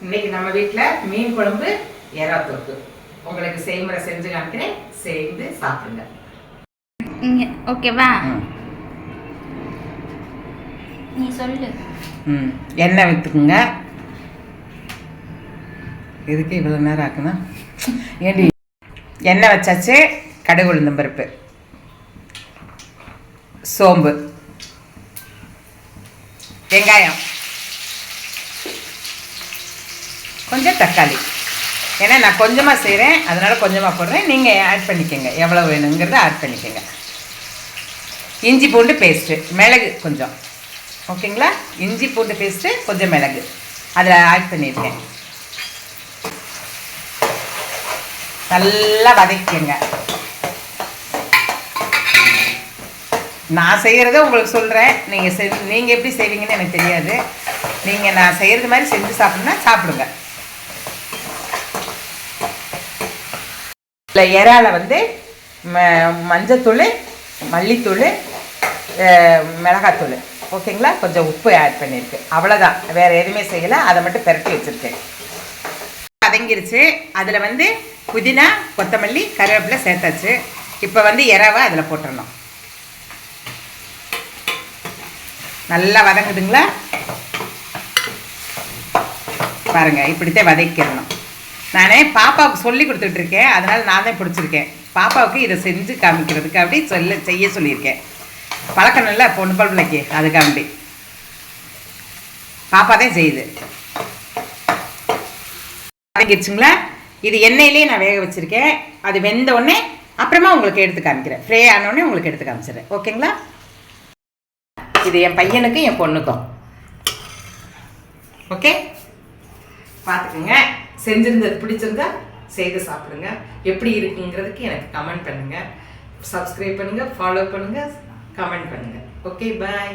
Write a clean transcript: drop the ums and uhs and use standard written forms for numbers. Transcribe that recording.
இன்னைக்கு நம்ம வீட்டில் மீன் குழம்பு எறா தொக்கு உங்களுக்கு செய்முறை செஞ்சு காமிக்கிறேன், செய்து சாப்பிடுங்க. ஓகேவா? நீ சொல்லு. எண்ணெய் விற்றுக்குங்க. இதுக்கு இவ்வளோ நேரம் ஆக்கணும். ஏண்டி எண்ணெய் வச்சாச்சு. கடுகு உளுந்தம் பருப்பு, சோம்பு, வெங்காயம், கொஞ்சம் தக்காளி. ஏன்னா நான் கொஞ்சமாக செய்கிறேன், அதனால் கொஞ்சமாக போடுறேன். நீங்கள் ஆட் பண்ணிக்கோங்க, எவ்வளோ வேணுங்கிறத ஆட் பண்ணிக்கோங்க. இஞ்சி பூண்டு பேஸ்ட்டு, மிளகு கொஞ்சம், ஓகேங்களா? இஞ்சி பூண்டு பேஸ்ட்டு கொஞ்சம் மிளகு அதில் ஆட் பண்ணியிருக்கேன். நல்லா வதக்கிக்கங்க. நான் செய்கிறத உங்களுக்கு சொல்கிறேன். நீங்கள் எப்படி செய்வீங்கன்னு எனக்கு தெரியாது. நீங்கள் நான் செய்கிறது மாதிரி செஞ்சு சாப்பிடுன்னா சாப்பிடுங்க. இல்லை, இறால வந்து மஞ்சத்தூள், மல்லித்தூள், மிளகாத்தூள், ஓகேங்களா? கொஞ்சம் உப்பு ஆட் பண்ணியிருக்கு, அவ்வளோதான். வேறு எதுவுமே செய்யலை. அதை மட்டும் பெரட்டி வச்சுருக்கேன். வதங்கிருச்சு. அதில் வந்து புதினா, கொத்தமல்லி, கருவேப்பிலை சேர்த்தாச்சு. இப்போ வந்து இறாவை அதில் போட்டுடணும். நல்லா வதங்குதுங்களா? பாருங்கள், இப்படித்தான் வதக்கிடணும். நானே பாப்பாவுக்கு சொல்லி கொடுத்துட்ருக்கேன், அதனால் நான் தான் பிடிச்சிருக்கேன். பாப்பாவுக்கு இதை செஞ்சு காமிக்கிறதுக்கு அப்படி செய்ய சொல்லியிருக்கேன். பழக்கம் இல்லை பொண்ணு பிள்ளைக்கு, அதுக்காண்டி பாப்பா தான் செய்யுது. வதங்கிடுச்சுங்களா? இது எண்ணெயிலேயே நான் வேக வச்சுருக்கேன். அது வெந்த உடனே அப்புறமா உங்களுக்கு எடுத்து காமிக்கிறேன். ஃப்ரை ஆனோடனே உங்களுக்கு எடுத்து காமிச்சிடுறேன், ஓகேங்களா? இது என் பையனுக்கும் என் பொண்ணுக்கும். ஓகே, பார்த்துக்குங்க. செஞ்சிருந்தது பிடிச்சிருந்தா செய்து சாப்பிடுங்க. எப்படி இருக்குங்கிறதுக்கு எனக்கு கமெண்ட் பண்ணுங்கள். சப்ஸ்கிரைப் பண்ணுங்கள், ஃபாலோ பண்ணுங்கள், கமெண்ட் பண்ணுங்கள். ஓகே, பாய்.